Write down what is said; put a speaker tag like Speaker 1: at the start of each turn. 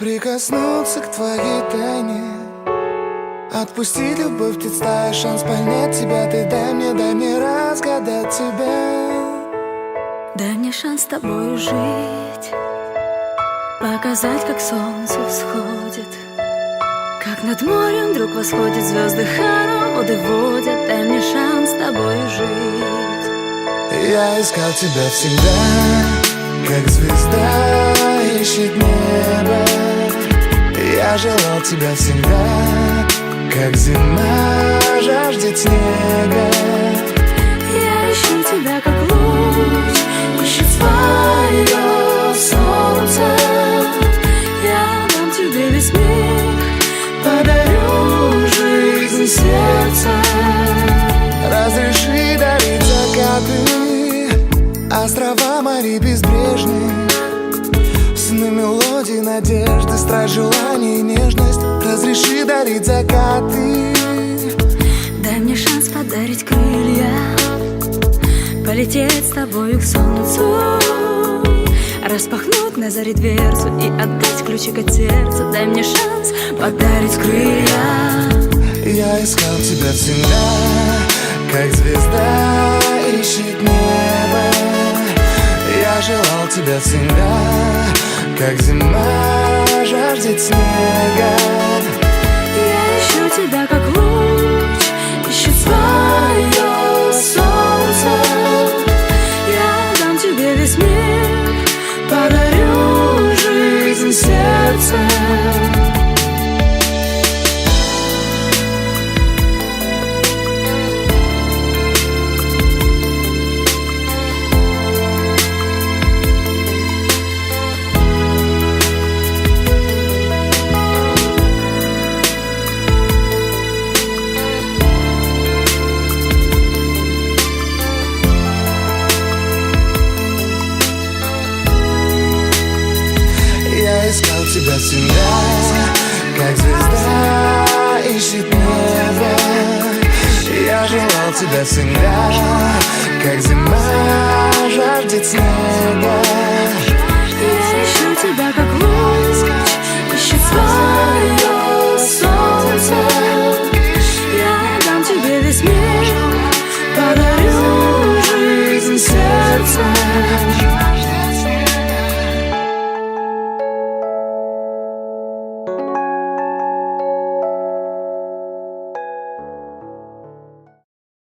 Speaker 1: Прикоснуться к твоей тайне, отпустить любовь, представь шанс понять тебя. Ты дай мне разгадать тебя.
Speaker 2: Дай мне шанс с тобой жить, показать, как солнце всходит, как над морем вдруг восходят звезды, хороводы водят. Дай мне шанс с тобой жить.
Speaker 1: Я искал тебя всегда, как звезда ищет небо. Я желал тебя всегда, как зима жаждет снега.
Speaker 2: Я ищу тебя, как луч ищет свое солнце. Я дам тебе весь мир, подарю жизнь сердца.
Speaker 1: Разреши дарить закаты, острова, моря безбрежные, сны, мелодии, надежды, страсть, желание и нежность. Разреши дарить закаты.
Speaker 2: Дай мне шанс подарить крылья, полететь с тобою к солнцу, распахнуть на заре дверцу и отдать ключик от сердца. Дай мне шанс подарить крылья.
Speaker 1: Я искал тебя всегда, как звезда ищет небо. Я желал тебя всегда, как зима жаждет снега.
Speaker 2: Я ищу тебя, как луч ищет свое солнце. Я дам тебе весь мир, подарю жизнь сердца.
Speaker 1: Я искал тебя всегда, как звезда ищет небо. Я желал тебя всегда, как зима жаждет снега.
Speaker 2: Я ищу тебя, как